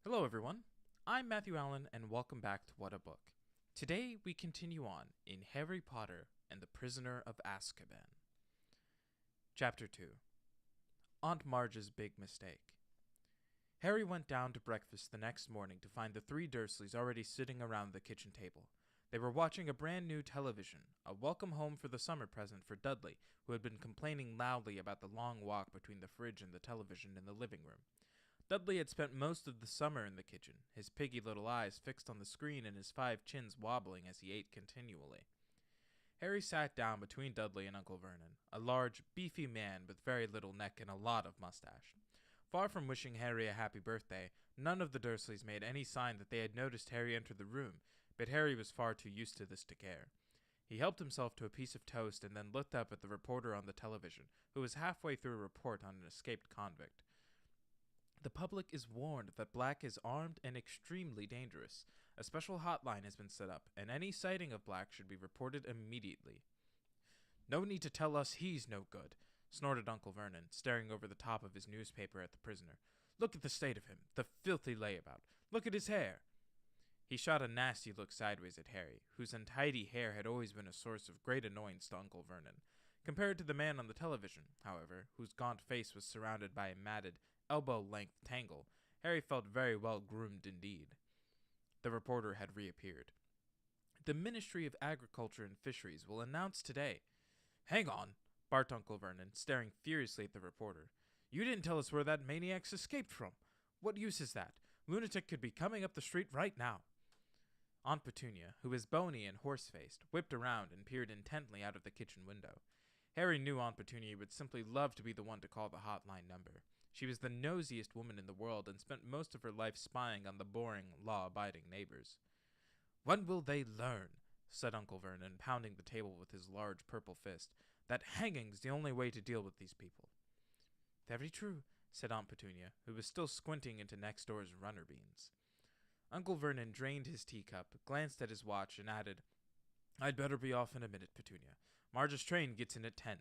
Hello, everyone. I'm Matthew Allen, and welcome back to What a Book. Today, we continue on in Harry Potter and the Prisoner of Azkaban. Chapter 2 Aunt Marge's Big Mistake. Harry went down to breakfast the next morning to find the three Dursleys already sitting around the kitchen table. They were watching a brand new television, a welcome home for the summer present for Dudley, who had been complaining loudly about the long walk between the fridge and the television in the living room. Dudley had spent most of the summer in the kitchen, his piggy little eyes fixed on the screen and his 5 chins wobbling as he ate continually. Harry sat down between Dudley and Uncle Vernon, a large, beefy man with very little neck and a lot of mustache. Far from wishing Harry a happy birthday, none of the Dursleys made any sign that they had noticed Harry enter the room, but Harry was far too used to this to care. He helped himself to a piece of toast and then looked up at the reporter on the television, who was halfway through a report on an escaped convict. The public is warned that Black is armed and extremely dangerous. A special hotline has been set up, and any sighting of Black should be reported immediately. No need to tell us he's no good, snorted Uncle Vernon, staring over the top of his newspaper at the prisoner. Look at the state of him, the filthy layabout. Look at his hair. He shot a nasty look sideways at Harry, whose untidy hair had always been a source of great annoyance to Uncle Vernon. Compared to the man on the television, however, whose gaunt face was surrounded by a matted, elbow-length tangle, Harry felt very well groomed indeed. The reporter had reappeared. The Ministry of Agriculture and Fisheries will announce today. Hang on, barked Uncle Vernon, staring furiously at the reporter. You didn't tell us where that maniac's escaped from. What use is that? Lunatic could be coming up the street right now. Aunt Petunia, who was bony and horse-faced, whipped around and peered intently out of the kitchen window. Harry knew Aunt Petunia would simply love to be the one to call the hotline number. She was the nosiest woman in the world and spent most of her life spying on the boring, law-abiding neighbors. When will they learn, said Uncle Vernon, pounding the table with his large purple fist, that hanging's the only way to deal with these people? Very true, said Aunt Petunia, who was still squinting into next door's runner beans. Uncle Vernon drained his teacup, glanced at his watch, and added, I'd better be off in a minute, Petunia. Marge's train gets in at 10.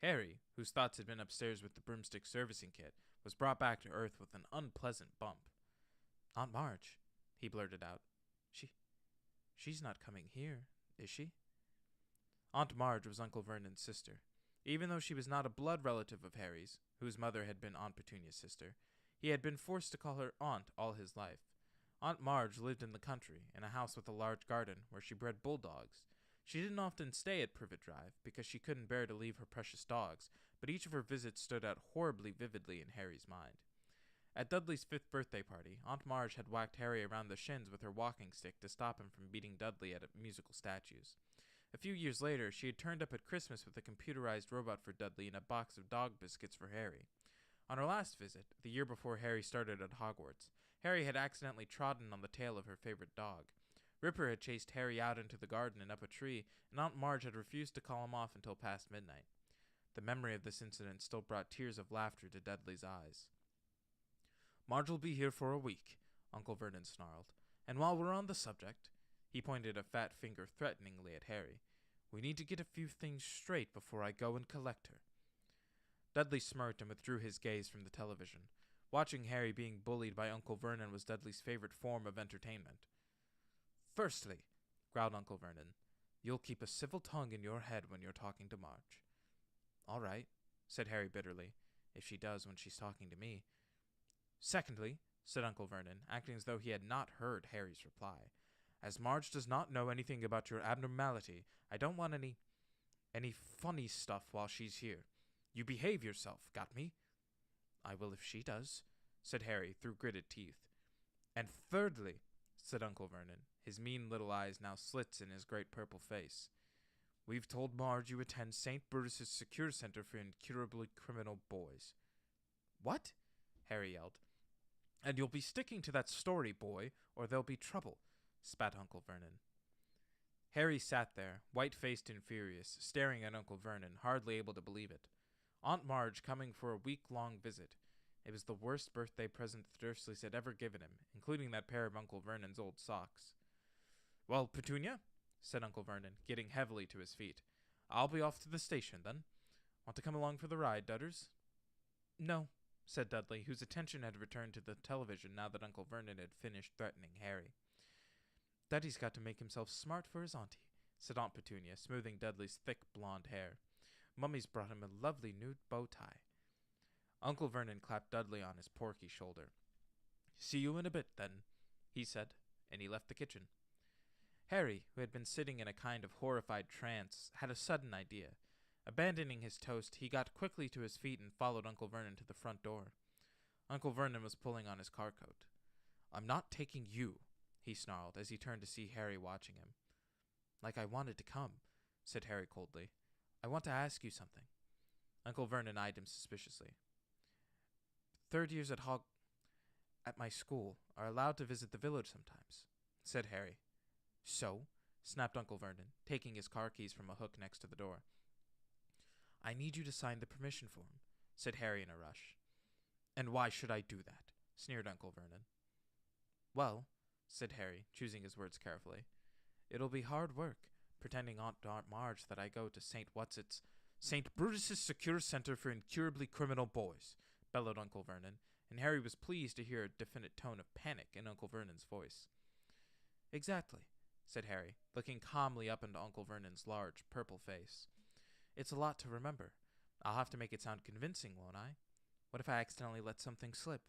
Harry, whose thoughts had been upstairs with the broomstick servicing kit, was brought back to earth with an unpleasant bump. Aunt Marge, he blurted out. She's not coming here, is she? Aunt Marge was Uncle Vernon's sister. Even though she was not a blood relative of Harry's, whose mother had been Aunt Petunia's sister, he had been forced to call her aunt all his life. Aunt Marge lived in the country, in a house with a large garden, where she bred bulldogs. She didn't often stay at Privet Drive, because she couldn't bear to leave her precious dogs, but each of her visits stood out horribly vividly in Harry's mind. At Dudley's 5th birthday party, Aunt Marge had whacked Harry around the shins with her walking stick to stop him from beating Dudley at musical statues. A few years later, she had turned up at Christmas with a computerized robot for Dudley and a box of dog biscuits for Harry. On her last visit, the year before Harry started at Hogwarts, Harry had accidentally trodden on the tail of her favorite dog. Ripper had chased Harry out into the garden and up a tree, and Aunt Marge had refused to call him off until past midnight. The memory of this incident still brought tears of laughter to Dudley's eyes. Marge'll be here for a week, Uncle Vernon snarled. And while we're on the subject, he pointed a fat finger threateningly at Harry, we need to get a few things straight before I go and collect her. Dudley smirked and withdrew his gaze from the television. Watching Harry being bullied by Uncle Vernon was Dudley's favorite form of entertainment. Firstly, growled Uncle Vernon, you'll keep a civil tongue in your head when you're talking to Marge. All right, said Harry bitterly, if she does when she's talking to me. Secondly, said Uncle Vernon, acting as though he had not heard Harry's reply, as Marge does not know anything about your abnormality, I don't want any funny stuff while she's here. You behave yourself, got me? I will if she does, said Harry through gritted teeth. And thirdly, said Uncle Vernon, his mean little eyes now slits in his great purple face, we've told Marge you attend St. Brutus's Secure Center for Incurably Criminal Boys. What? Harry yelled. And you'll be sticking to that story, boy, or there'll be trouble, spat Uncle Vernon. Harry sat there, white-faced and furious, staring at Uncle Vernon, hardly able to believe it. Aunt Marge coming for a week-long visit. It was the worst birthday present the Dursleys had ever given him, including that pair of Uncle Vernon's old socks. Well, Petunia, said Uncle Vernon, getting heavily to his feet, I'll be off to the station, then. Want to come along for the ride, Dudders? No, said Dudley, whose attention had returned to the television now that Uncle Vernon had finished threatening Harry. Daddy's got to make himself smart for his auntie, said Aunt Petunia, smoothing Dudley's thick blonde hair. Mummy's brought him a lovely new bow tie. Uncle Vernon clapped Dudley on his porky shoulder. See you in a bit, then, he said, and he left the kitchen. Harry, who had been sitting in a kind of horrified trance, had a sudden idea. Abandoning his toast, he got quickly to his feet and followed Uncle Vernon to the front door. Uncle Vernon was pulling on his car coat. I'm not taking you, he snarled as he turned to see Harry watching him. Like I wanted to come, said Harry coldly. I want to ask you something. Uncle Vernon eyed him suspiciously. Third years at my school are allowed to visit the village sometimes, said Harry. So? Snapped Uncle Vernon, taking his car keys from a hook next to the door. I need you to sign the permission form, said Harry in a rush. And why should I do that? Sneered Uncle Vernon. Well, said Harry, choosing his words carefully, it'll be hard work, pretending Aunt Marge that I go to St. Brutus's Secure Center for Incurably Criminal Boys, bellowed Uncle Vernon, and Harry was pleased to hear a definite tone of panic in Uncle Vernon's voice. Exactly, said Harry, looking calmly up into Uncle Vernon's large, purple face. It's a lot to remember. I'll have to make it sound convincing, won't I? What if I accidentally let something slip?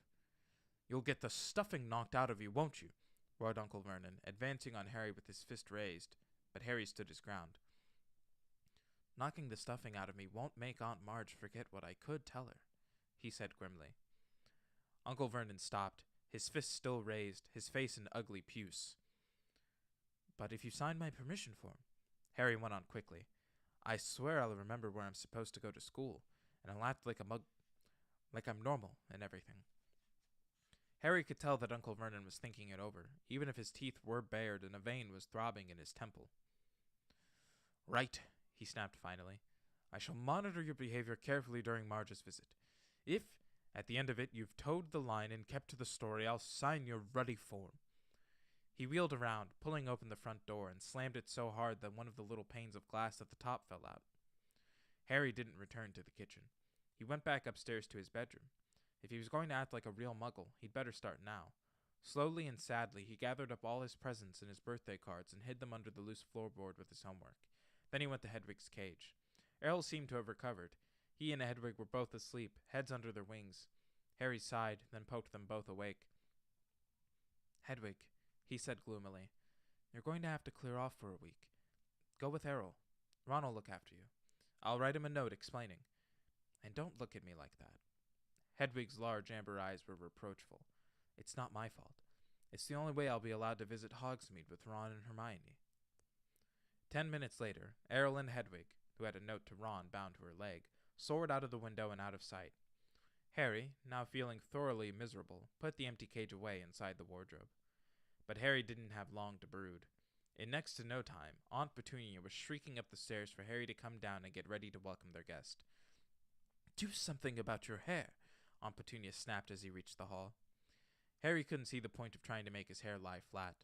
You'll get the stuffing knocked out of you, won't you? Roared Uncle Vernon, advancing on Harry with his fist raised, but Harry stood his ground. Knocking the stuffing out of me won't make Aunt Marge forget what I could tell her, he said grimly. Uncle Vernon stopped, his fist still raised, his face an ugly puce. But if you sign my permission form, Harry went on quickly, I swear I'll remember where I'm supposed to go to school, and I'll act like I'm normal and everything. Harry could tell that Uncle Vernon was thinking it over, even if his teeth were bared and a vein was throbbing in his temple. Right, he snapped finally. I shall monitor your behavior carefully during Marge's visit. If, at the end of it, you've towed the line and kept to the story, I'll sign your ruddy form. He wheeled around, pulling open the front door, and slammed it so hard that one of the little panes of glass at the top fell out. Harry didn't return to the kitchen. He went back upstairs to his bedroom. If he was going to act like a real muggle, he'd better start now. Slowly and sadly, he gathered up all his presents and his birthday cards and hid them under the loose floorboard with his homework. Then he went to Hedwig's cage. Errol seemed to have recovered. He and Hedwig were both asleep, heads under their wings. Harry sighed, then poked them both awake. Hedwig, he said gloomily, you're going to have to clear off for a week. Go with Errol. Ron will look after you. I'll write him a note explaining. And don't look at me like that. Hedwig's large amber eyes were reproachful. It's not my fault. It's the only way I'll be allowed to visit Hogsmeade with Ron and Hermione. 10 minutes later, Errol and Hedwig, who had a note to Ron bound to her leg, soared out of the window and out of sight. Harry, now feeling thoroughly miserable, put the empty cage away inside the wardrobe. But Harry didn't have long to brood. In next to no time, Aunt Petunia was shrieking up the stairs for Harry to come down and get ready to welcome their guest. Do something about your hair, Aunt Petunia snapped as he reached the hall. Harry couldn't see the point of trying to make his hair lie flat.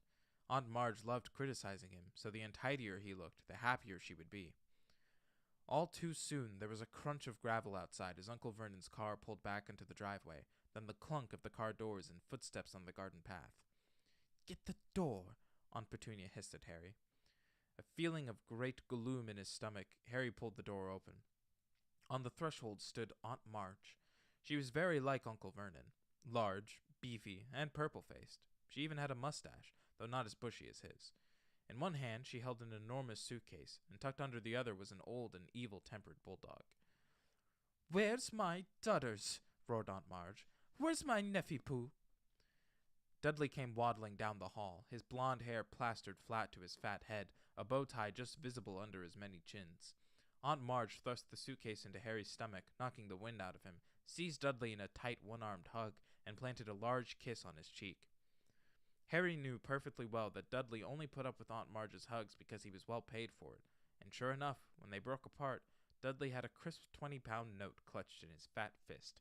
Aunt Marge loved criticizing him, so the untidier he looked, the happier she would be. All too soon there was a crunch of gravel outside as Uncle Vernon's car pulled back into the driveway, then the clunk of the car doors and footsteps on the garden path. Get the door, Aunt Petunia hissed at Harry. A feeling of great gloom in his stomach, Harry pulled the door open. On the threshold stood Aunt Marge. She was very like Uncle Vernon, large, beefy, and purple-faced. She even had a mustache, though not as bushy as his. In one hand she held an enormous suitcase, and tucked under the other was an old and evil-tempered bulldog. Where's my dudders? Roared Aunt Marge. Where's my Neffy-poo? Dudley came waddling down the hall, his blond hair plastered flat to his fat head, a bow tie just visible under his many chins. Aunt Marge thrust the suitcase into Harry's stomach, knocking the wind out of him, seized Dudley in a tight one-armed hug, and planted a large kiss on his cheek. Harry knew perfectly well that Dudley only put up with Aunt Marge's hugs because he was well paid for it, and sure enough, when they broke apart, Dudley had a crisp 20-pound note clutched in his fat fist.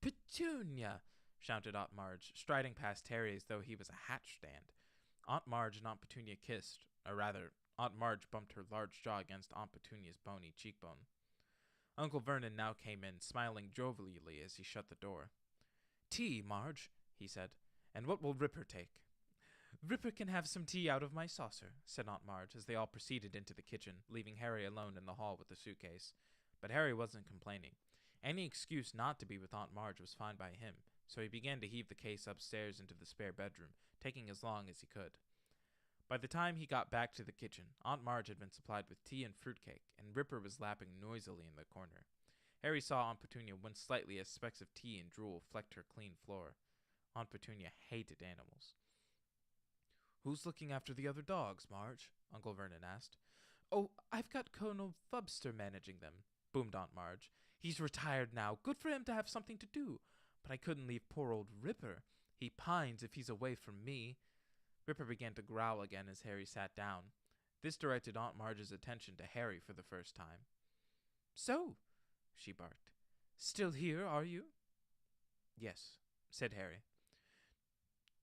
Petunia! Shouted Aunt Marge, striding past Harry as though he was a hat stand. Aunt Marge and Aunt Petunia kissed, or rather, Aunt Marge bumped her large jaw against Aunt Petunia's bony cheekbone. Uncle Vernon now came in, smiling jovially as he shut the door. "Tea, Marge," he said. "And what will Ripper take?" "Ripper can have some tea out of my saucer," said Aunt Marge, as they all proceeded into the kitchen, leaving Harry alone in the hall with the suitcase. But Harry wasn't complaining. Any excuse not to be with Aunt Marge was fine by him, so he began to heave the case upstairs into the spare bedroom, taking as long as he could. By the time he got back to the kitchen, Aunt Marge had been supplied with tea and fruitcake, and Ripper was lapping noisily in the corner. Harry saw Aunt Petunia wince slightly as specks of tea and drool flecked her clean floor. Aunt Petunia hated animals. "Who's looking after the other dogs, Marge?" Uncle Vernon asked. "Oh, I've got Colonel Fubster managing them," boomed Aunt Marge. "He's retired now. Good for him to have something to do. But I couldn't leave poor old Ripper. He pines if he's away from me." Ripper began to growl again as Harry sat down. This directed Aunt Marge's attention to Harry for the first time. "So," she barked, "still here, are you?" "Yes," said Harry.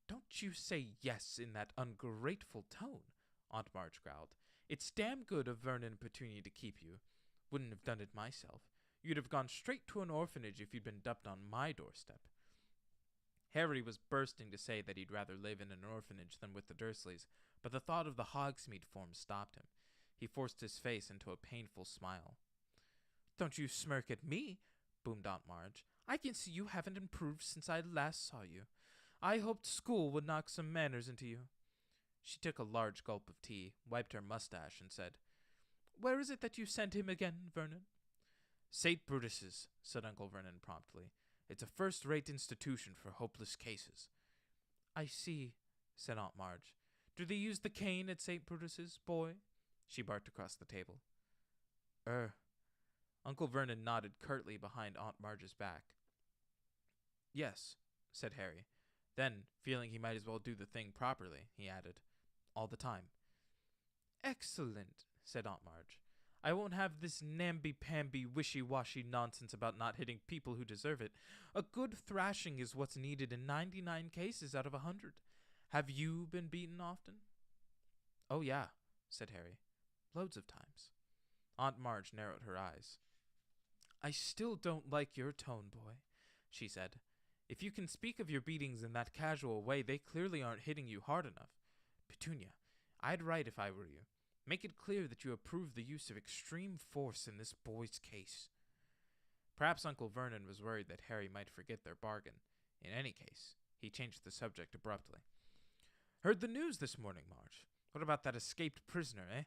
"Don't you say yes in that ungrateful tone," Aunt Marge growled. "It's damn good of Vernon and Petunia to keep you. Wouldn't have done it myself. You'd have gone straight to an orphanage if you'd been dumped on my doorstep." Harry was bursting to say that he'd rather live in an orphanage than with the Dursleys, but the thought of the Hogsmeade form stopped him. He forced his face into a painful smile. "Don't you smirk at me," boomed Aunt Marge. "I can see you haven't improved since I last saw you. I hoped school would knock some manners into you." She took a large gulp of tea, wiped her mustache, and said, "Where is it that you sent him again, Vernon?" "St. Brutus's," said Uncle Vernon promptly. "It's a first-rate institution for hopeless cases." "I see," said Aunt Marge. "Do they use the cane at St. Brutus's, boy?" She barked across the table. Uncle Vernon nodded curtly behind Aunt Marge's back. "Yes," said Harry. Then, feeling he might as well do the thing properly, he added, "all the time." "Excellent," said Aunt Marge. "I won't have this namby-pamby, wishy-washy nonsense about not hitting people who deserve it. A good thrashing is what's needed in 99 cases out of 100. Have you been beaten often?" "Oh, yeah," said Harry. "Loads of times." Aunt Marge narrowed her eyes. "I still don't like your tone, boy," she said. "If you can speak of your beatings in that casual way, they clearly aren't hitting you hard enough. Petunia, I'd write if I were you. Make it clear that you approve the use of extreme force in this boy's case." Perhaps Uncle Vernon was worried that Harry might forget their bargain. In any case, he changed the subject abruptly. "Heard the news this morning, Marge. What about that escaped prisoner, eh?"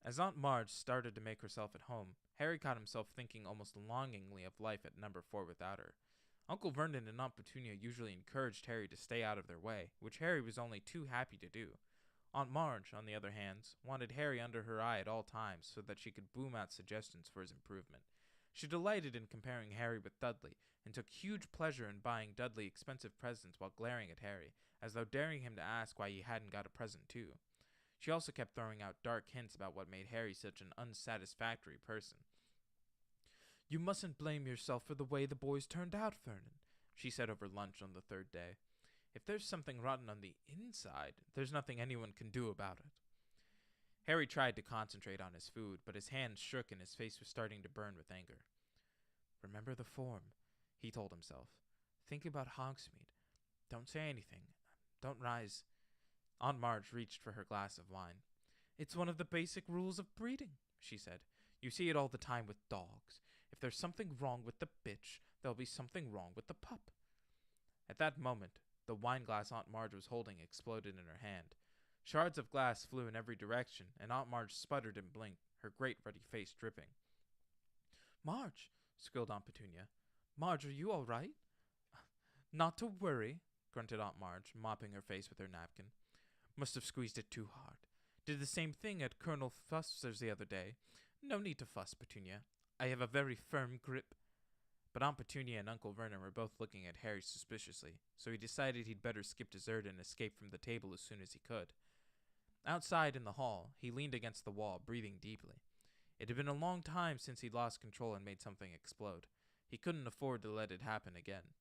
As Aunt Marge started to make herself at home, Harry caught himself thinking almost longingly of life at number 4 without her. Uncle Vernon and Aunt Petunia usually encouraged Harry to stay out of their way, which Harry was only too happy to do. Aunt Marge, on the other hand, wanted Harry under her eye at all times so that she could boom out suggestions for his improvement. She delighted in comparing Harry with Dudley, and took huge pleasure in buying Dudley expensive presents while glaring at Harry, as though daring him to ask why he hadn't got a present too. She also kept throwing out dark hints about what made Harry such an unsatisfactory person. "You mustn't blame yourself for the way the boys turned out, Vernon," she said over lunch on the 3rd day. "If there's something rotten on the inside, there's nothing anyone can do about it." Harry tried to concentrate on his food, but his hands shook and his face was starting to burn with anger. "Remember the form," he told himself. "Think about Hogsmeade. Don't say anything. Don't rise." Aunt Marge reached for her glass of wine. "It's one of the basic rules of breeding," she said. "You see it all the time with dogs. If there's something wrong with the bitch, there'll be something wrong with the pup." At that moment, the wine-glass Aunt Marge was holding exploded in her hand. Shards of glass flew in every direction, and Aunt Marge sputtered and blinked, her great ruddy face dripping. "Marge," squealed Aunt Petunia. "Marge, are you all right?" "Not to worry," grunted Aunt Marge, mopping her face with her napkin. "Must have squeezed it too hard. Did the same thing at Colonel Fuster's the other day. No need to fuss, Petunia. I have a very firm grip." But Aunt Petunia and Uncle Vernon were both looking at Harry suspiciously, so he decided he'd better skip dessert and escape from the table as soon as he could. Outside in the hall, he leaned against the wall, breathing deeply. It had been a long time since he'd lost control and made something explode. He couldn't afford to let it happen again.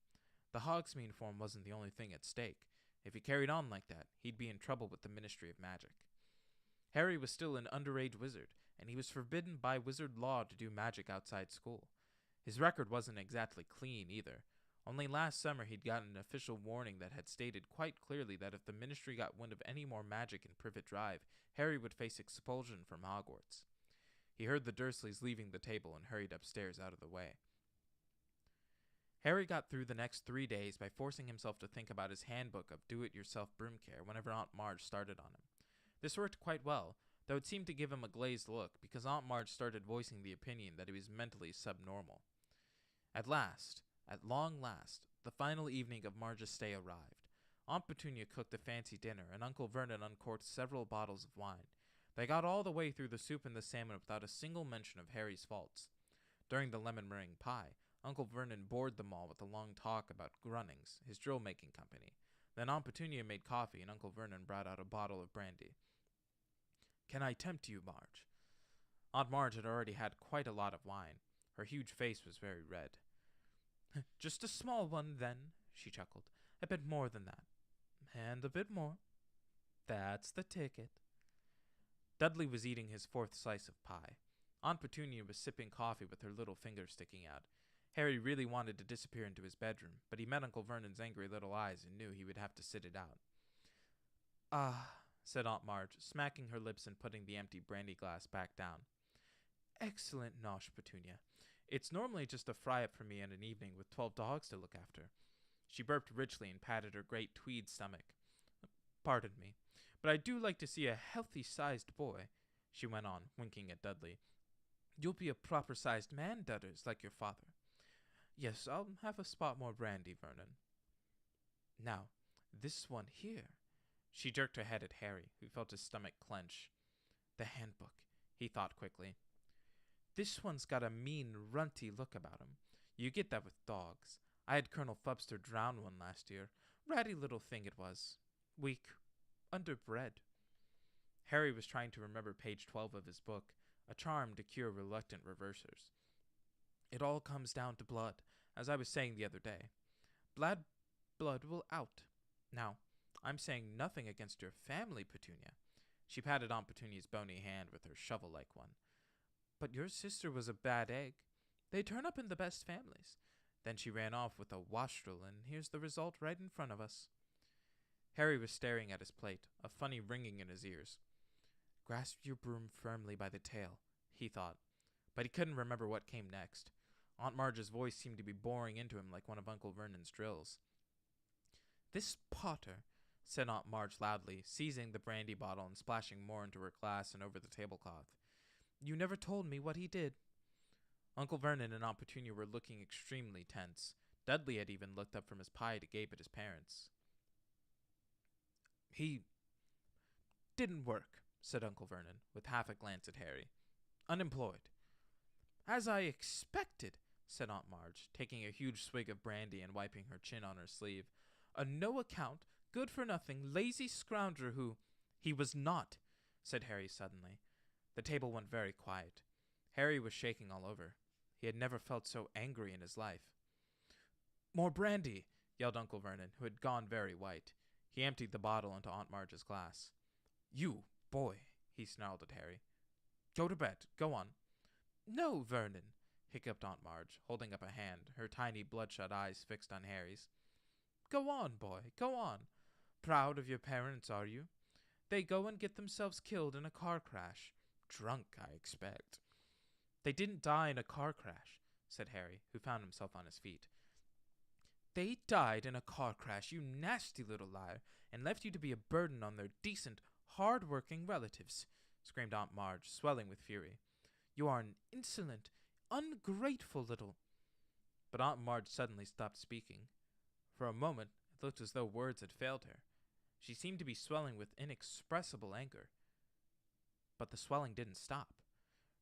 The Hogsmeade form wasn't the only thing at stake. If he carried on like that, he'd be in trouble with the Ministry of Magic. Harry was still an underage wizard, and he was forbidden by wizard law to do magic outside school. His record wasn't exactly clean either. Only last summer he'd gotten an official warning that had stated quite clearly that if the Ministry got wind of any more magic in Privet Drive, Harry would face expulsion from Hogwarts. He heard the Dursleys leaving the table and hurried upstairs out of the way. Harry got through the next 3 days by forcing himself to think about his handbook of do-it-yourself broom care whenever Aunt Marge started on him. This worked quite well, though it seemed to give him a glazed look because Aunt Marge started voicing the opinion that he was mentally subnormal. At long last, the final evening of Marge's stay arrived. Aunt Petunia cooked a fancy dinner, and Uncle Vernon uncorked several bottles of wine. They got all the way through the soup and the salmon without a single mention of Harry's faults. During the lemon meringue pie, Uncle Vernon bored them all with a long talk about Grunnings, his drill-making company. Then Aunt Petunia made coffee, and Uncle Vernon brought out a bottle of brandy. "Can I tempt you, Marge?" Aunt Marge had already had quite a lot of wine. Her huge face was very red. "Just a small one, then," she chuckled. "A bit more than that. And a bit more. That's the ticket." Dudley was eating his 4th slice of pie. Aunt Petunia was sipping coffee with her little finger sticking out. Harry really wanted to disappear into his bedroom, but he met Uncle Vernon's angry little eyes and knew he would have to sit it out. "Ah," said Aunt Marge, smacking her lips and putting the empty brandy glass back down. "Excellent nosh, Petunia. It's normally just a fry-up for me in an evening with 12 dogs to look after." She burped richly and patted her great tweed stomach. "Pardon me, but I do like to see a healthy-sized boy," she went on, winking at Dudley. "You'll be a proper-sized man, Dudders, like your father. Yes, I'll have a spot more brandy, Vernon. Now, this one here." She jerked her head at Harry, who felt his stomach clench. "The handbook," he thought quickly. "This one's got a mean, runty look about him. You get that with dogs. I had Colonel Fubster drown one last year. Ratty little thing it was. Weak. Underbred." Harry was trying to remember page 12 of his book, A Charm to Cure Reluctant Reversers. "It all comes down to blood, as I was saying the other day. Blood will out. Now, I'm saying nothing against your family, Petunia." She patted Aunt Petunia's bony hand with her shovel-like one. "But your sister was a bad egg. They turn up in the best families. Then she ran off with a wastrel, and here's the result right in front of us." Harry was staring at his plate, a funny ringing in his ears. "Grasp your broom firmly by the tail," he thought, but he couldn't remember what came next. Aunt Marge's voice seemed to be boring into him like one of Uncle Vernon's drills. "This Potter," said Aunt Marge loudly, seizing the brandy bottle and splashing more into her glass and over the tablecloth. "You never told me what he did." Uncle Vernon and Aunt Petunia were looking extremely tense. Dudley had even looked up from his pie to gape at his parents. "He didn't work," said Uncle Vernon, with half a glance at Harry. "Unemployed." "As I expected," said Aunt Marge, taking a huge swig of brandy and wiping her chin on her sleeve. "A no-account, good-for-nothing, lazy scrounger who—" "He was not," said Harry suddenly. The table went very quiet. Harry was shaking all over. He had never felt so angry in his life. "More brandy!" yelled Uncle Vernon, who had gone very white. He emptied the bottle into Aunt Marge's glass. "You, boy," he snarled at Harry. "Go to bed. Go on." "No, Vernon," hiccuped Aunt Marge, holding up a hand, her tiny bloodshot eyes fixed on Harry's. "Go on, boy, go on. Proud of your parents, are you? They go and get themselves killed in a car crash. Drunk, I expect." "They didn't die in a car crash," said Harry, who found himself on his feet. "They died in a car crash, you nasty little liar, and left you to be a burden on their decent, hard-working relatives," screamed Aunt Marge, swelling with fury. "You are an insolent, ungrateful little—" But Aunt Marge suddenly stopped speaking. For a moment, it looked as though words had failed her. She seemed to be swelling with inexpressible anger. But the swelling didn't stop.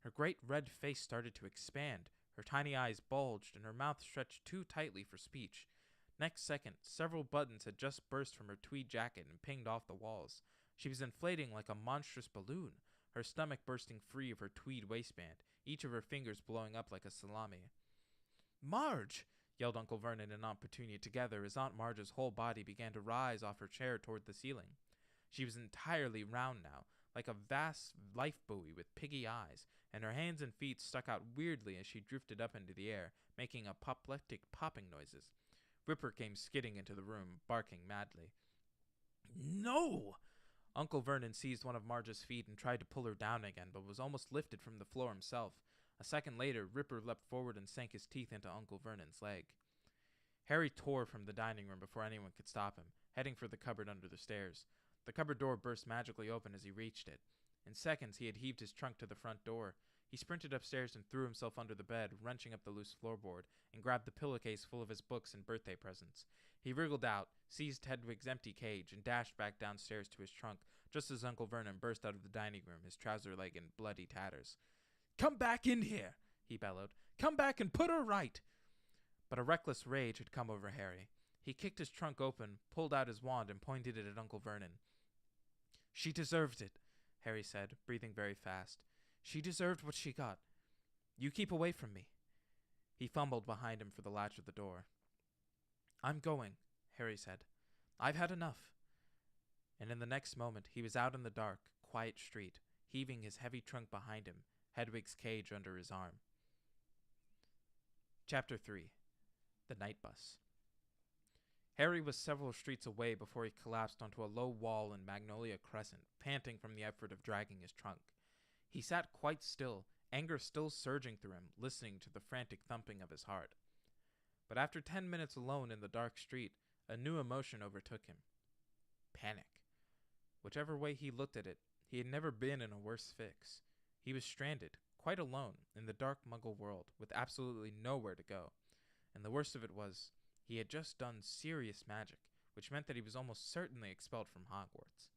Her great red face started to expand, her tiny eyes bulged, and her mouth stretched too tightly for speech. Next second, several buttons had just burst from her tweed jacket and pinged off the walls. She was inflating like a monstrous balloon, her stomach bursting free of her tweed waistband, each of her fingers blowing up like a salami. "Marge!" yelled Uncle Vernon and Aunt Petunia together as Aunt Marge's whole body began to rise off her chair toward the ceiling. She was entirely round now, like a vast life buoy with piggy eyes, and her hands and feet stuck out weirdly as she drifted up into the air, making apoplectic popping noises. Ripper came skidding into the room, barking madly. "No!" Uncle Vernon seized one of Marge's feet and tried to pull her down again, but was almost lifted from the floor himself. A second later, Ripper leapt forward and sank his teeth into Uncle Vernon's leg. Harry tore from the dining room before anyone could stop him, heading for the cupboard under the stairs. The cupboard door burst magically open as he reached it. In seconds, he had heaved his trunk to the front door. He sprinted upstairs and threw himself under the bed, wrenching up the loose floorboard, and grabbed the pillowcase full of his books and birthday presents. He wriggled out, seized Hedwig's empty cage, and dashed back downstairs to his trunk, just as Uncle Vernon burst out of the dining room, his trouser leg in bloody tatters. "Come back in here," he bellowed. "Come back and put her right." But a reckless rage had come over Harry. He kicked his trunk open, pulled out his wand, and pointed it at Uncle Vernon. "She deserved it," Harry said, breathing very fast. "She deserved what she got. You keep away from me." He fumbled behind him for the latch of the door. "I'm going," Harry said. "I've had enough." And in the next moment, he was out in the dark, quiet street, heaving his heavy trunk behind him, Hedwig's cage under his arm. Chapter 3. The Night Bus. Harry was several streets away before he collapsed onto a low wall in Magnolia Crescent, panting from the effort of dragging his trunk. He sat quite still, anger still surging through him, listening to the frantic thumping of his heart. But after 10 minutes alone in the dark street, a new emotion overtook him. Panic. Whichever way he looked at it, he had never been in a worse fix. He was stranded, quite alone, in the dark Muggle world, with absolutely nowhere to go. And the worst of it was, he had just done serious magic, which meant that he was almost certainly expelled from Hogwarts.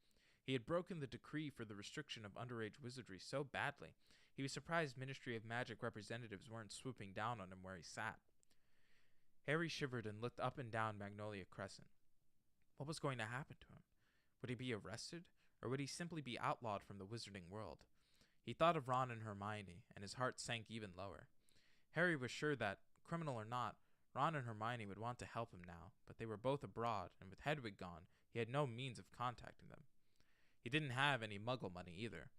He had broken the decree for the restriction of underage wizardry so badly, he was surprised Ministry of Magic representatives weren't swooping down on him where he sat. Harry shivered and looked up and down Magnolia Crescent. What was going to happen to him? Would he be arrested, or would he simply be outlawed from the wizarding world? He thought of Ron and Hermione, and his heart sank even lower. Harry was sure that, criminal or not, Ron and Hermione would want to help him now, but they were both abroad, and with Hedwig gone, he had no means of contacting them. He didn't have any Muggle money either.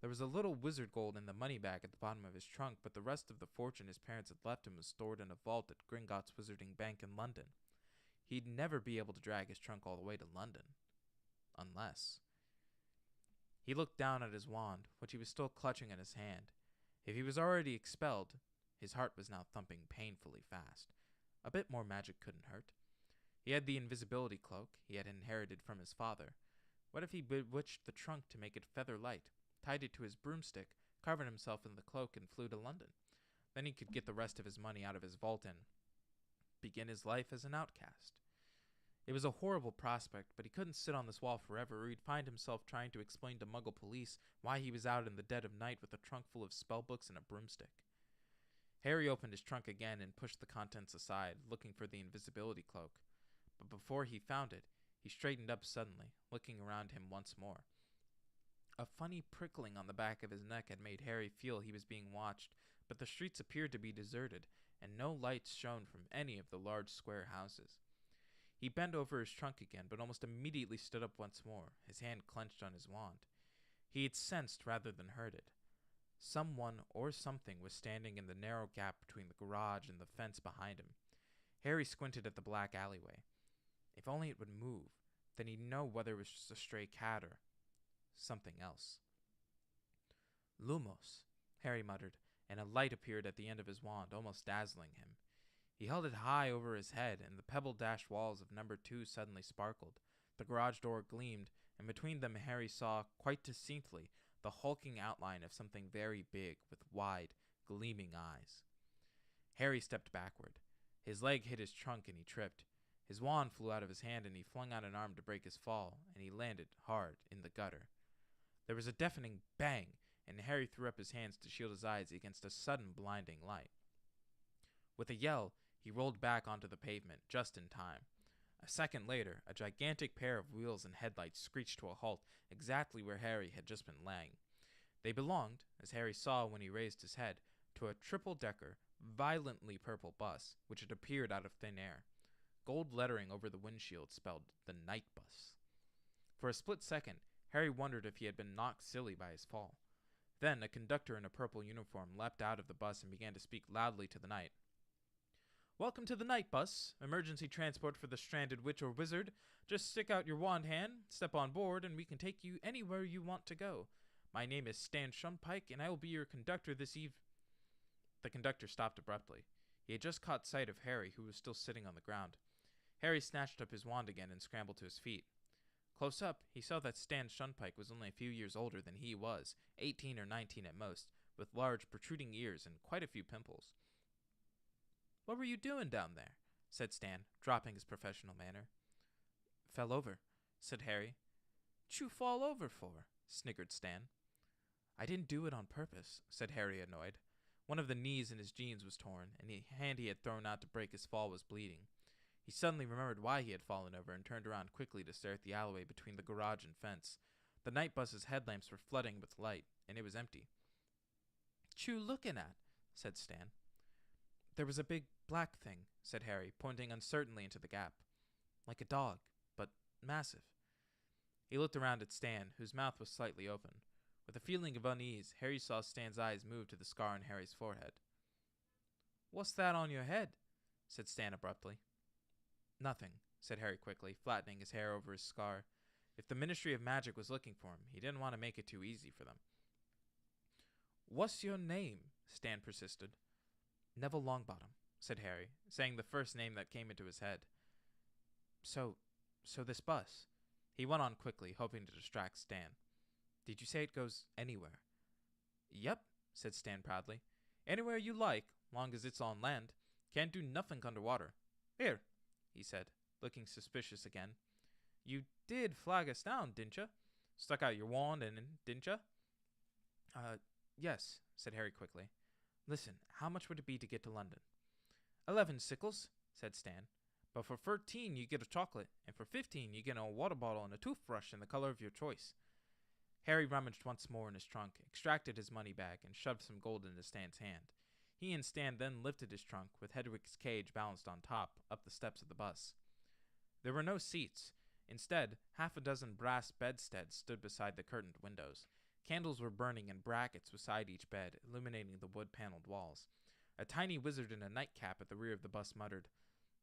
There was a little wizard gold in the money bag at the bottom of his trunk, but the rest of the fortune his parents had left him was stored in a vault at Gringotts Wizarding Bank in London. He'd never be able to drag his trunk all the way to London. Unless... He looked down at his wand, which he was still clutching in his hand. If he was already expelled, his heart was now thumping painfully fast. A bit more magic couldn't hurt. He had the invisibility cloak he had inherited from his father. What if he bewitched the trunk to make it feather light, tied it to his broomstick, covered himself in the cloak, and flew to London? Then he could get the rest of his money out of his vault and begin his life as an outcast. It was a horrible prospect, but he couldn't sit on this wall forever, or he'd find himself trying to explain to Muggle police why he was out in the dead of night with a trunk full of spellbooks and a broomstick. Harry opened his trunk again and pushed the contents aside, looking for the invisibility cloak. But before he found it, he straightened up suddenly, looking around him once more. A funny prickling on the back of his neck had made Harry feel he was being watched, but the streets appeared to be deserted, and no lights shone from any of the large square houses. He bent over his trunk again, but almost immediately stood up once more, his hand clenched on his wand. He had sensed rather than heard it. Someone or something was standing in the narrow gap between the garage and the fence behind him. Harry squinted at the black alleyway. If only it would move, then he'd know whether it was just a stray cat or something else. "Lumos," Harry muttered, and a light appeared at the end of his wand, almost dazzling him. He held it high over his head, and the pebble-dashed walls of number 2 suddenly sparkled. The garage door gleamed, and between them Harry saw, quite distinctly, the hulking outline of something very big, with wide, gleaming eyes. Harry stepped backward. His leg hit his trunk, and he tripped. His wand flew out of his hand, and he flung out an arm to break his fall, and he landed hard in the gutter. There was a deafening bang, and Harry threw up his hands to shield his eyes against a sudden blinding light. With a yell, he rolled back onto the pavement, just in time. A second later, a gigantic pair of wheels and headlights screeched to a halt exactly where Harry had just been laying. They belonged, as Harry saw when he raised his head, to a triple-decker, violently purple bus, which had appeared out of thin air. Gold lettering over the windshield spelled the Night Bus. For a split second, Harry wondered if he had been knocked silly by his fall. Then a conductor in a purple uniform leapt out of the bus and began to speak loudly to the knight. "Welcome to the night bus, emergency transport for the stranded witch or wizard. Just stick out your wand hand, step on board, and we can take you anywhere you want to go. My name is Stan Shunpike, and I will be your conductor this eve—" The conductor stopped abruptly. He had just caught sight of Harry, who was still sitting on the ground. Harry snatched up his wand again and scrambled to his feet. Close up, he saw that Stan Shunpike was only a few years older than he was, 18 or 19 at most, with large protruding ears and quite a few pimples. "What were you doing down there?" said Stan, dropping his professional manner. "Fell over," said Harry. "'Chu fall over for?" sniggered Stan. "I didn't do it on purpose," said Harry, annoyed. One of the knees in his jeans was torn, and the hand he had thrown out to break his fall was bleeding. He suddenly remembered why he had fallen over and turned around quickly to stare at the alleyway between the garage and fence. The night bus's headlamps were flooding with light, and it was empty. "'Chu looking at?" said Stan. "There was a big black thing," said Harry, pointing uncertainly into the gap. "Like a dog, but massive." He looked around at Stan, whose mouth was slightly open. With a feeling of unease, Harry saw Stan's eyes move to the scar on Harry's forehead. "What's that on your head?" said Stan abruptly. "Nothing," said Harry quickly, flattening his hair over his scar. If the Ministry of Magic was looking for him, he didn't want to make it too easy for them. "What's your name?" Stan persisted. "Neville Longbottom," said Harry, saying the first name that came into his head. So this bus," he went on quickly, hoping to distract Stan. "Did you say it goes anywhere?" "Yep," said Stan proudly. "Anywhere you like, long as it's on land. Can't do nothing underwater. Here," he said, looking suspicious again. "You did flag us down, didn't you? Stuck out your wand didn't you?" Yes," said Harry quickly. "Listen, how much would it be to get to London?" 11 sickles, said Stan. "But for 13 you get a chocolate, and for 15 you get a water bottle and a toothbrush in the color of your choice." Harry rummaged once more in his trunk, extracted his money bag, and shoved some gold into Stan's hand. He and Stan then lifted his trunk, with Hedwig's cage balanced on top, up the steps of the bus. There were no seats. Instead, half a dozen brass bedsteads stood beside the curtained windows. Candles were burning in brackets beside each bed, illuminating the wood-paneled walls. A tiny wizard in a nightcap at the rear of the bus muttered,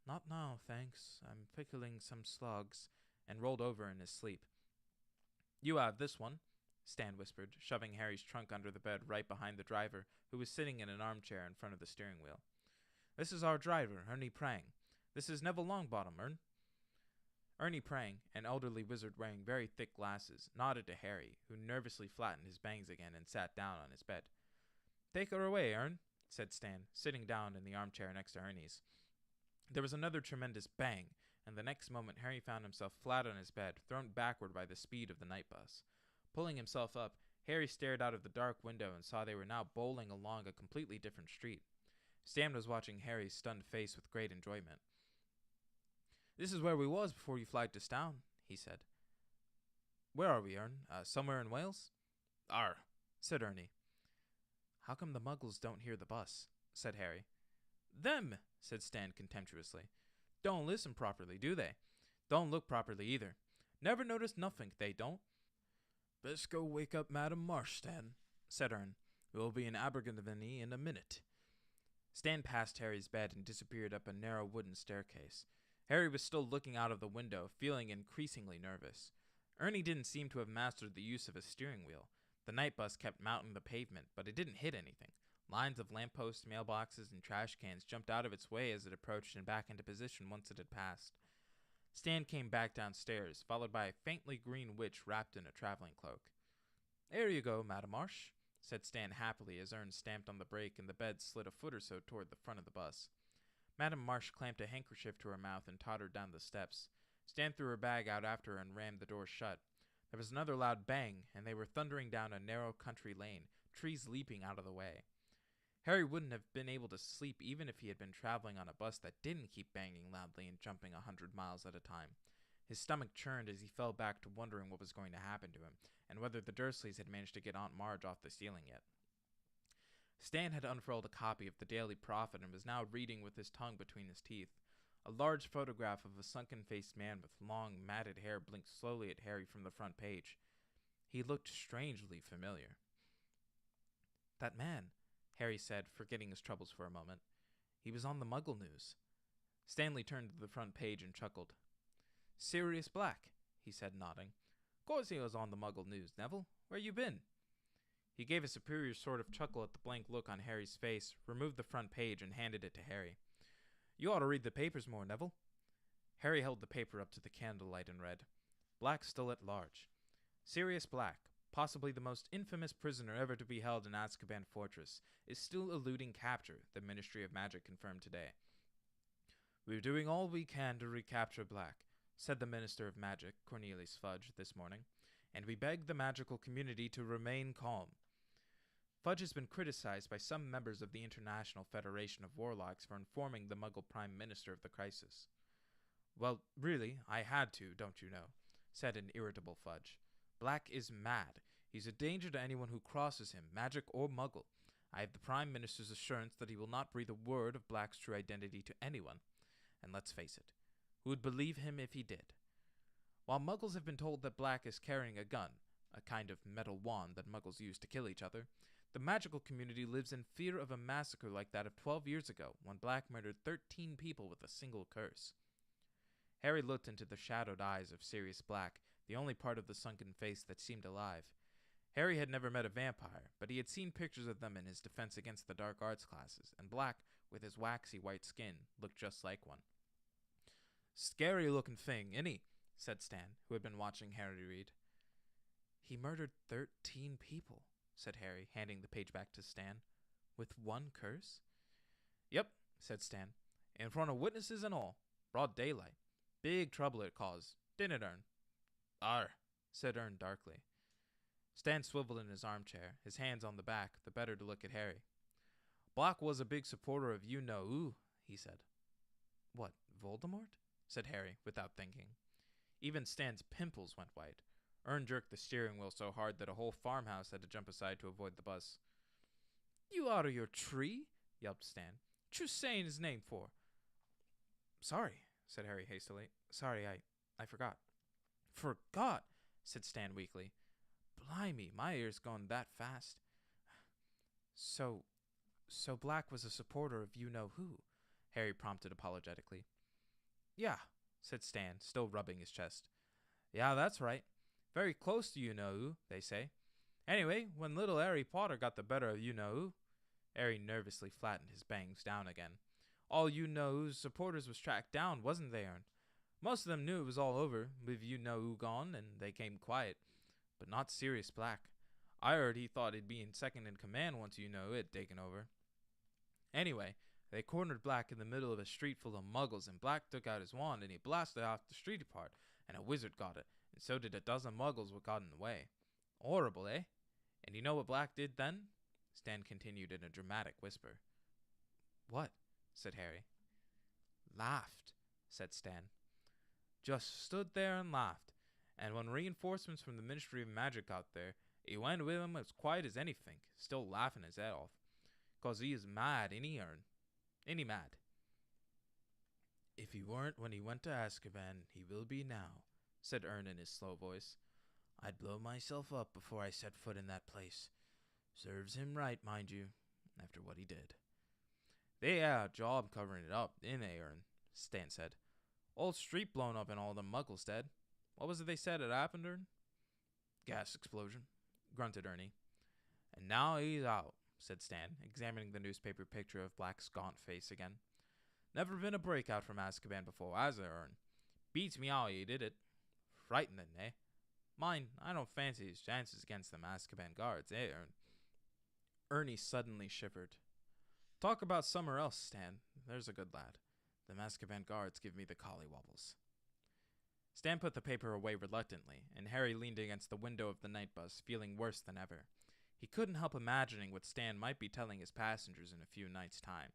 "Not now, thanks. I'm pickling some slugs," and rolled over in his sleep. "You have this one," Stan whispered, shoving Harry's trunk under the bed right behind the driver, who was sitting in an armchair in front of the steering wheel. "This is our driver, Ernie Prang. This is Neville Longbottom, Ernie Prang, an elderly wizard wearing very thick glasses, nodded to Harry, who nervously flattened his bangs again and sat down on his bed. "Take her away, said Stan, sitting down in the armchair next to Ernie's. There was another tremendous bang, and the next moment Harry found himself flat on his bed, thrown backward by the speed of the night bus. Pulling himself up, Harry stared out of the dark window and saw they were now bowling along a completely different street. Stan was watching Harry's stunned face with great enjoyment. "This is where we was before you flagged us down," he said. "Where are we, somewhere in Wales?" "Arr," said Ernie. "How come the muggles don't hear the bus?" said Harry. "Them," said Stan contemptuously. "Don't listen properly, do they? Don't look properly either. Never notice nothink, they don't." "Best go wake up Madame Marge, Stan," said Ern. "We'll be in Abergavenny in a minute." Stan passed Harry's bed and disappeared up a narrow wooden staircase. Harry was still looking out of the window, feeling increasingly nervous. Ernie didn't seem to have mastered the use of a steering wheel. The night bus kept mounting the pavement, but it didn't hit anything. Lines of lampposts, mailboxes, and trash cans jumped out of its way as it approached and back into position once it had passed. Stan came back downstairs, followed by a faintly green witch wrapped in a traveling cloak. "There you go, Madame Marge," said Stan happily as Ern stamped on the brake and the bed slid a foot or so toward the front of the bus. Madame Marge clamped a handkerchief to her mouth and tottered down the steps. Stan threw her bag out after her and rammed the door shut. There was another loud bang, and they were thundering down a narrow country lane, trees leaping out of the way. Harry wouldn't have been able to sleep even if he had been traveling on a bus that didn't keep banging loudly and jumping 100 miles at a time. His stomach churned as he fell back to wondering what was going to happen to him, and whether the Dursleys had managed to get Aunt Marge off the ceiling yet. Stan had unfurled a copy of the Daily Prophet and was now reading with his tongue between his teeth. A large photograph of a sunken-faced man with long, matted hair blinked slowly at Harry from the front page. He looked strangely familiar. That man, Harry said, forgetting his troubles for a moment. He was on the Muggle news. Stanley turned to the front page and chuckled. Sirius Black, he said, nodding. Course he was on the Muggle news, Neville. Where you been? He gave a superior sort of chuckle at the blank look on Harry's face, removed the front page, and handed it to Harry. You ought to read the papers more, Neville. Harry held the paper up to the candlelight and read, Black still at large. Sirius Black, possibly the most infamous prisoner ever to be held in Azkaban Fortress, is still eluding capture, the Ministry of Magic confirmed today. We're doing all we can to recapture Black, said the Minister of Magic, Cornelius Fudge, this morning, and we beg the magical community to remain calm. Fudge has been criticized by some members of the International Federation of Warlocks for informing the Muggle Prime Minister of the crisis. Well, really, I had to, don't you know, said an irritable Fudge. Black is mad. He's a danger to anyone who crosses him, magic or Muggle. I have the Prime Minister's assurance that he will not breathe a word of Black's true identity to anyone. And let's face it, who would believe him if he did? While Muggles have been told that Black is carrying a gun, a kind of metal wand that Muggles use to kill each other, the magical community lives in fear of a massacre like that of 12 years ago, when Black murdered 13 people with a single curse. Harry looked into the shadowed eyes of Sirius Black, the only part of the sunken face that seemed alive. Harry had never met a vampire, but he had seen pictures of them in his Defense Against the Dark Arts classes, and Black, with his waxy white skin, looked just like one. Scary-looking thing, innit? Said Stan, who had been watching Harry read. He murdered 13 people, said Harry, handing the page back to Stan. With one curse? Yep, said Stan. In front of witnesses and all. Broad daylight. Big trouble it caused, didn't it, Ern? Arr, said Ern darkly. Stan swiveled in his armchair, his hands on the back, the better to look at Harry. Black was a big supporter of you-know-who, he said. What, Voldemort? Said Harry, without thinking. Even Stan's pimples went white. Ern jerked the steering wheel so hard that a whole farmhouse had to jump aside to avoid the bus. You out of your tree? Yelped Stan. What you saying his name for? Sorry, said Harry hastily. Sorry, I forgot. Forgot, said Stan weakly. Blimey, my ear's going that fast. So Black was a supporter of you-know-who, Harry prompted apologetically. Yeah, said Stan, still rubbing his chest. Yeah, that's right. Very close to you-know-who, they say. Anyway, when little Harry Potter got the better of you-know-who, Harry nervously flattened his bangs down again. All you-know-who's supporters was tracked down, wasn't they, Ern? Most of them knew it was all over, with you-know-who gone, and they came quiet. But not Sirius Black. I heard he thought he'd be in second in command once you-know-who had taken over. Anyway, they cornered Black in the middle of a street full of muggles, and Black took out his wand and he blasted off the street apart, and a wizard got it, and so did a dozen muggles what got in the way. Horrible, eh? And you know what Black did then? Stan continued in a dramatic whisper. What? Said Harry. Laughed, said Stan. Just stood there and laughed, and when reinforcements from the Ministry of Magic got there, he went with him as quiet as anything, still laughing his head off. 'Cause he is mad, ain't he, Ern? Ain't he mad? If he weren't when he went to Azkaban, he will be now, said Ern in his slow voice. I'd blow myself up before I set foot in that place. Serves him right, mind you, after what he did. They had a job covering it up, didn't they, Ern? Stan said. Old street blown up and all the muggles dead. What was it they said had happened, Ern? Gas explosion, grunted Ernie. And now he's out, said Stan, examining the newspaper picture of Black's gaunt face again. Never been a breakout from Azkaban before, has there, Ern? Beats me how he did it. Frightening, eh? Mind, I don't fancy his chances against them Azkaban guards, eh, Ern? Ernie suddenly shivered. Talk about somewhere else, Stan. There's a good lad. The Azkaban guards give me the collywobbles. Stan put the paper away reluctantly, and Harry leaned against the window of the night bus, feeling worse than ever. He couldn't help imagining what Stan might be telling his passengers in a few nights' time.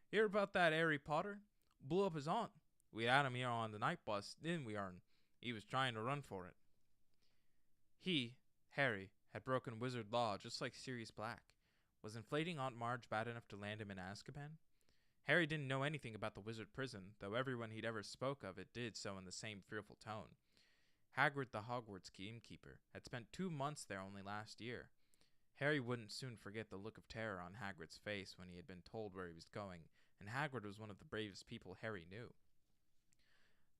Hear about that Harry Potter? Blew up his aunt. We had him here on the night bus, didn't we, Ern? He was trying to run for it. He, Harry, had broken wizard law just like Sirius Black. Was inflating Aunt Marge bad enough to land him in Azkaban? Harry didn't know anything about the wizard prison, though everyone he'd ever spoke of it did so in the same fearful tone. Hagrid the Hogwarts gamekeeper had spent 2 months there only last year. Harry wouldn't soon forget the look of terror on Hagrid's face when he had been told where he was going, and Hagrid was one of the bravest people Harry knew.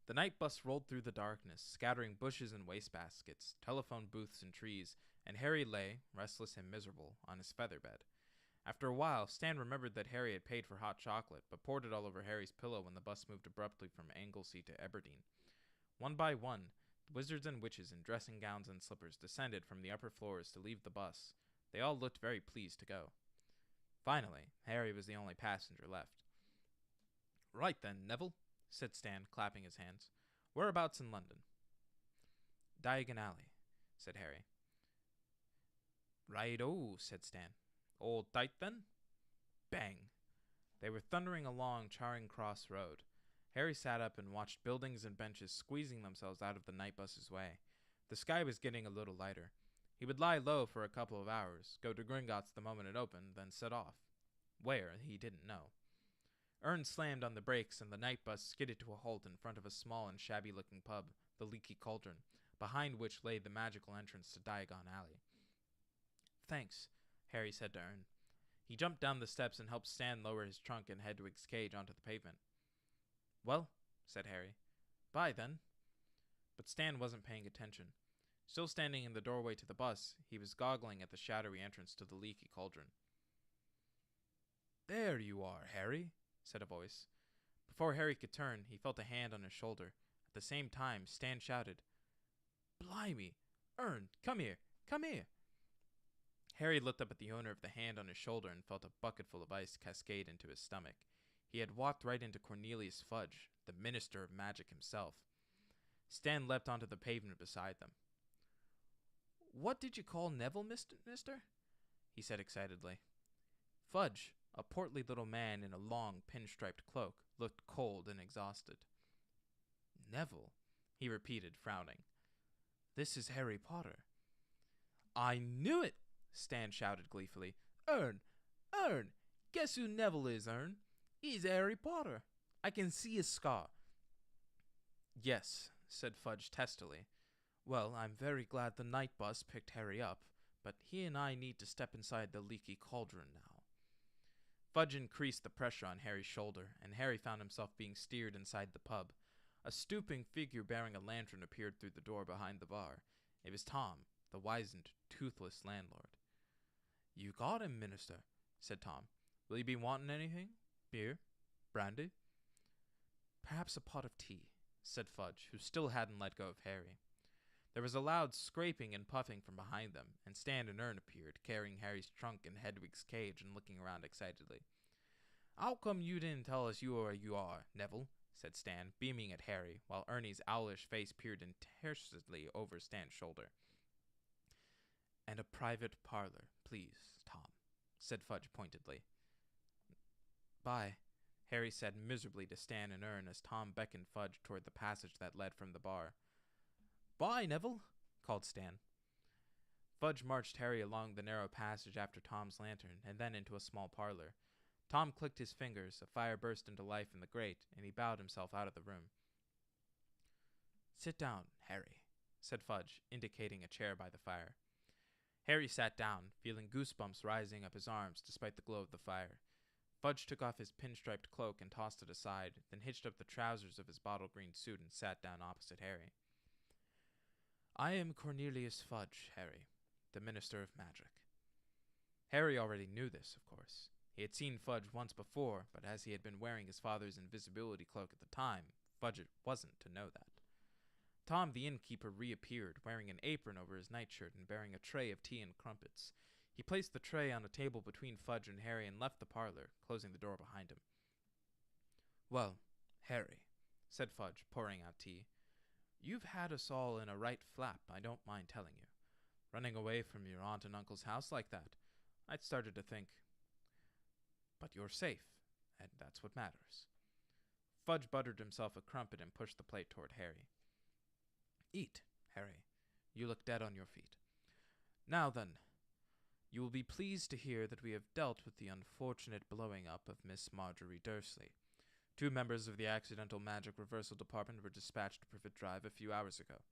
The night bus rolled through the darkness, scattering bushes and wastebaskets, telephone booths and trees, and Harry lay, restless and miserable, on his feather bed. After a while, Stan remembered that Harry had paid for hot chocolate, but poured it all over Harry's pillow when the bus moved abruptly from Anglesey to Aberdeen. One by one, the wizards and witches in dressing gowns and slippers descended from the upper floors to leave the bus. They all looked very pleased to go. Finally, Harry was the only passenger left. "Right then, Neville," said Stan, clapping his hands. "Whereabouts in London?" "Diagon Alley," said Harry. "Right-o," said Stan. "All tight then?" Bang! They were thundering along Charing Cross Road. Harry sat up and watched buildings and benches squeezing themselves out of the night bus's way. The sky was getting a little lighter. He would lie low for a couple of hours, go to Gringotts the moment it opened, then set off. Where, he didn't know. Ern slammed on the brakes and the night bus skidded to a halt in front of a small and shabby-looking pub, the Leaky Cauldron, behind which lay the magical entrance to Diagon Alley. "Thanks," Harry said to Ern. He jumped down the steps and helped Stan lower his trunk and Hedwig's cage onto the pavement. "Well," said Harry. "Bye, then." But Stan wasn't paying attention. Still standing in the doorway to the bus, he was goggling at the shadowy entrance to the Leaky Cauldron. "There you are, Harry," said a voice. Before Harry could turn, he felt a hand on his shoulder. At the same time, Stan shouted, "Blimey! Ern, come here! Come here!" Harry looked up at the owner of the hand on his shoulder and felt a bucketful of ice cascade into his stomach. He had walked right into Cornelius Fudge, the Minister of Magic himself. Stan leapt onto the pavement beside them. "What did you call Neville, mister?" he said excitedly. Fudge, a portly little man in a long, pinstriped cloak, looked cold and exhausted. "Neville," he repeated, frowning. "This is Harry Potter." "I knew it!" Stan shouted gleefully. Ern! Guess who Neville is, Ern? He's Harry Potter. I can see his scar." "Yes," said Fudge testily. "Well, I'm very glad the night bus picked Harry up, but he and I need to step inside the Leaky Cauldron now." Fudge increased the pressure on Harry's shoulder, and Harry found himself being steered inside the pub. A stooping figure bearing a lantern appeared through the door behind the bar. It was Tom, the wizened, toothless landlord. "You got him, Minister," said Tom. "Will you be wanting anything? Beer? Brandy?" "Perhaps a pot of tea," said Fudge, who still hadn't let go of Harry. There was a loud scraping and puffing from behind them, and Stan and Ern appeared, carrying Harry's trunk and Hedwig's cage and looking around excitedly. "How come you didn't tell us you are, Neville?" said Stan, beaming at Harry, while Ernie's owlish face peered interestedly over Stan's shoulder. "And a private parlor, please, Tom," said Fudge pointedly. "Bye," Harry said miserably to Stan and Ern as Tom beckoned Fudge toward the passage that led from the bar. "Bye, Neville," called Stan. Fudge marched Harry along the narrow passage after Tom's lantern and then into a small parlor. Tom clicked his fingers, a fire burst into life in the grate, and he bowed himself out of the room. "Sit down, Harry," said Fudge, indicating a chair by the fire. Harry sat down, feeling goosebumps rising up his arms despite the glow of the fire. Fudge took off his pinstriped cloak and tossed it aside, then hitched up the trousers of his bottle-green suit and sat down opposite Harry. "I am Cornelius Fudge, Harry, the Minister of Magic." Harry already knew this, of course. He had seen Fudge once before, but as he had been wearing his father's invisibility cloak at the time, Fudge wasn't to know that. Tom the innkeeper reappeared, wearing an apron over his nightshirt and bearing a tray of tea and crumpets. He placed the tray on a table between Fudge and Harry and left the parlor, closing the door behind him. "Well, Harry," said Fudge, pouring out tea, "you've had us all in a right flap, I don't mind telling you. Running away from your aunt and uncle's house like that, I'd started to think. But you're safe, and that's what matters." Fudge buttered himself a crumpet and pushed the plate toward Harry. "Eat, Harry. You look dead on your feet. Now then, you will be pleased to hear that we have dealt with the unfortunate blowing up of Miss Marjorie Dursley. 2 members of the Accidental Magic Reversal Department were dispatched to Privet Drive a few hours ago.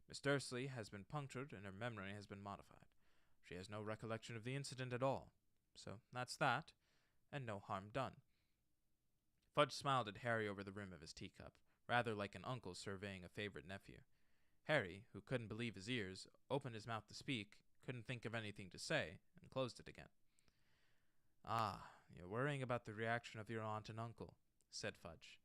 Miss Dursley has been punctured and her memory has been modified. She has no recollection of the incident at all. So that's that, and no harm done." Fudge smiled at Harry over the rim of his teacup, rather like an uncle surveying a favorite nephew. Harry, who couldn't believe his ears, opened his mouth to speak, couldn't think of anything to say, and closed it again. "Ah, you're worrying about the reaction of your aunt and uncle," said Fudge.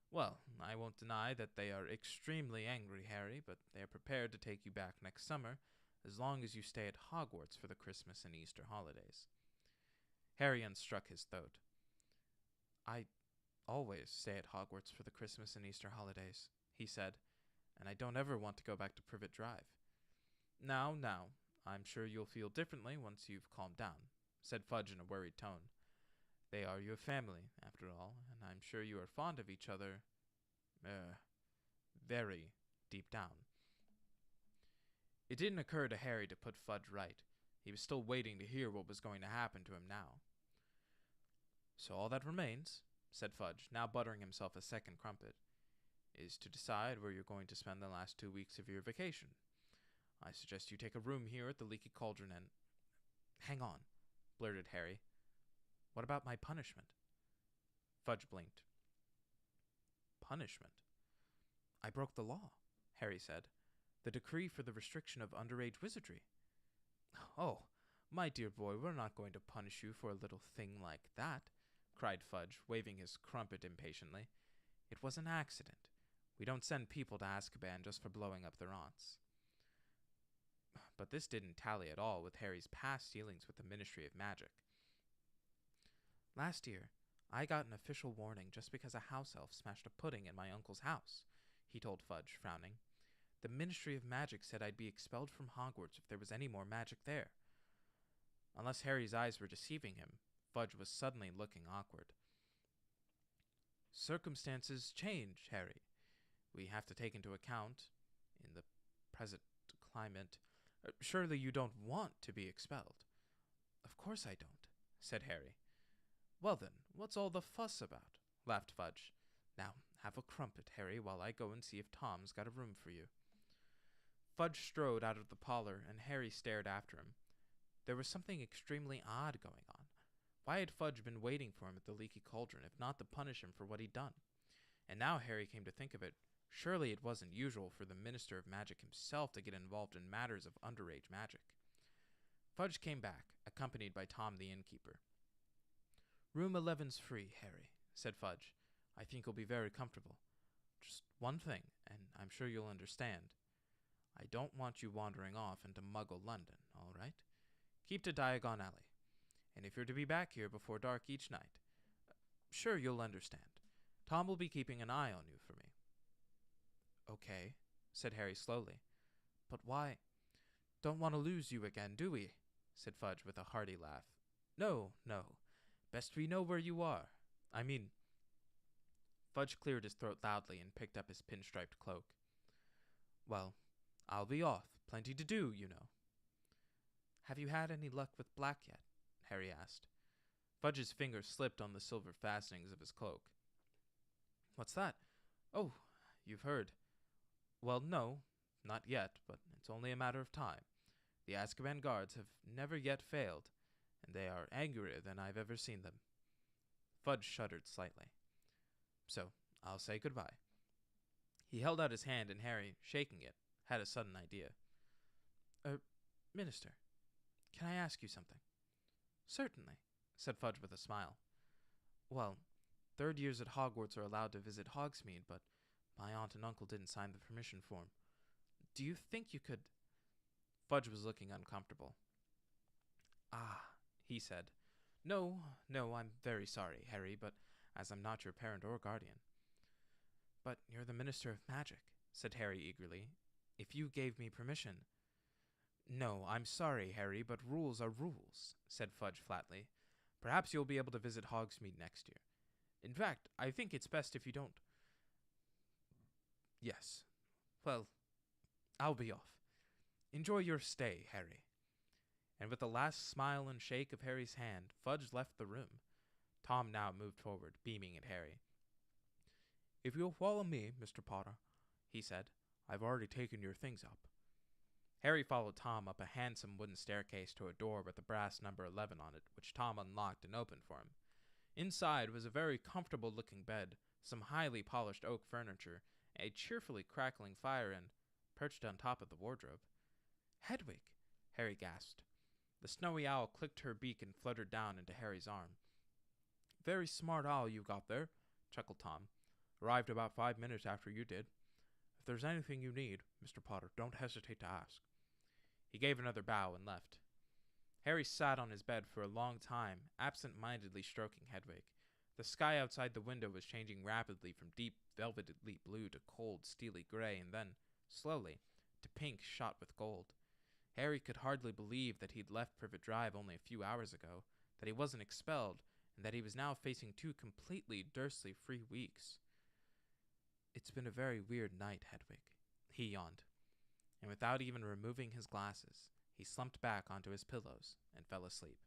"Well, I won't deny that they are extremely angry, Harry, but they are prepared to take you back next summer, as long as you stay at Hogwarts for the Christmas and Easter holidays." Harry unstruck his throat. "I always stay at Hogwarts for the Christmas and Easter holidays," he said, "and I don't ever want to go back to Privet Drive." Now, I'm sure you'll feel differently once you've calmed down," said Fudge in a worried tone. "They are your family, after all, and I'm sure you are fond of each other, very deep down." It didn't occur to Harry to put Fudge right. He was still waiting to hear what was going to happen to him now. "So all that remains," said Fudge, now buttering himself a second crumpet, "is to decide where you're going to spend the last 2 weeks of your vacation. I suggest you take a room here at the Leaky Cauldron and—" "Hang on," blurted Harry. "What about my punishment?" Fudge blinked. "Punishment?" "I broke the law," Harry said. "The decree for the restriction of underage wizardry." "Oh, my dear boy, we're not going to punish you for a little thing like that," cried Fudge, waving his crumpet impatiently. "It was an accident. We don't send people to Azkaban just for blowing up their aunts." But this didn't tally at all with Harry's past dealings with the Ministry of Magic. "Last year, I got an official warning just because a house elf smashed a pudding in my uncle's house," he told Fudge, frowning. "The Ministry of Magic said I'd be expelled from Hogwarts if there was any more magic there." Unless Harry's eyes were deceiving him, Fudge was suddenly looking awkward. "Circumstances change, Harry. We have to take into account, in the present climate, surely you don't want to be expelled." "Of course I don't," said Harry. "Well then, what's all the fuss about?" laughed Fudge. "Now, have a crumpet, Harry, while I go and see if Tom's got a room for you." Fudge strode out of the parlor, and Harry stared after him. There was something extremely odd going on. Why had Fudge been waiting for him at the Leaky Cauldron, if not to punish him for what he'd done? And now Harry came to think of it, surely it wasn't usual for the Minister of Magic himself to get involved in matters of underage magic. Fudge came back, accompanied by Tom the innkeeper. "Room 11's free, Harry," said Fudge. "I think you'll be very comfortable. Just one thing, and I'm sure you'll understand. I don't want you wandering off into Muggle London, all right? Keep to Diagon Alley. And if you're to be back here before dark each night, sure, you'll understand. Tom will be keeping an eye on you for me." "Okay," said Harry slowly. "But why?" "Don't want to lose you again, do we?" said Fudge with a hearty laugh. No. Best we know where you are. I mean—" Fudge cleared his throat loudly and picked up his pinstriped cloak. "Well, I'll be off. Plenty to do, you know." "Have you had any luck with Black yet?" Harry asked. Fudge's fingers slipped on the silver fastenings of his cloak. "What's that? Oh, you've heard. Well, no, not yet, but it's only a matter of time. The Azkaban guards have never yet failed, and they are angrier than I've ever seen them." Fudge shuddered slightly. "So, I'll say goodbye." He held out his hand, and Harry, shaking it, had a sudden idea. Minister, can I ask you something?" "Certainly," said Fudge with a smile. "Well, third years at Hogwarts are allowed to visit Hogsmeade, but my aunt and uncle didn't sign the permission form. Do you think you could—" Fudge was looking uncomfortable. "Ah," he said. No, I'm very sorry, Harry, but as I'm not your parent or guardian." "But you're the Minister of Magic," said Harry eagerly. "If you gave me permission—" "No, I'm sorry, Harry, but rules are rules," said Fudge flatly. "Perhaps you'll be able to visit Hogsmeade next year. In fact, I think it's best if you don't—" "Yes. Well, I'll be off. Enjoy your stay, Harry." And with a last smile and shake of Harry's hand, Fudge left the room. Tom now moved forward, beaming at Harry. "If you'll follow me, Mr. Potter," he said, I've already taken your things up. Harry followed Tom up a handsome wooden staircase to a door with a brass number 11 on it, which Tom unlocked and opened for him. Inside was a very comfortable-looking bed, some highly polished oak furniture, a cheerfully crackling fire, and, perched on top of the wardrobe, Hedwig! Harry gasped. The snowy owl clicked her beak and fluttered down into Harry's arm. Very smart owl you got there, chuckled Tom. Arrived about 5 minutes after you did. If there's anything you need, Mr. Potter, don't hesitate to ask. He gave another bow and left. Harry sat on his bed for a long time, absent-mindedly stroking Hedwig. The sky outside the window was changing rapidly from deep, velvety blue to cold, steely gray, and then, slowly, to pink shot with gold. Harry could hardly believe that he'd left Privet Drive only a few hours ago, that he wasn't expelled, and that he was now facing 2 completely Dursley-free weeks. It's been a very weird night, Hedwig, he yawned, and without even removing his glasses, he slumped back onto his pillows and fell asleep.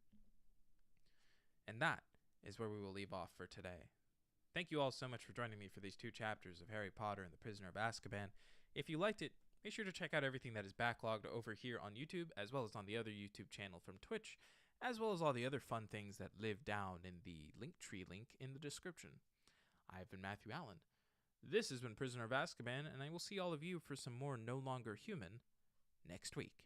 And that is where we will leave off for today. Thank you all so much for joining me for these 2 chapters of Harry Potter and the Prisoner of Azkaban. If you liked it, make sure to check out everything that is backlogged over here on YouTube, as well as on the other YouTube channel from Twitch, as well as all the other fun things that live down in the Linktree link in the description. I've been Matthew Allen. This has been Prisoner of Azkaban, and I will see all of you for some more No Longer Human next week.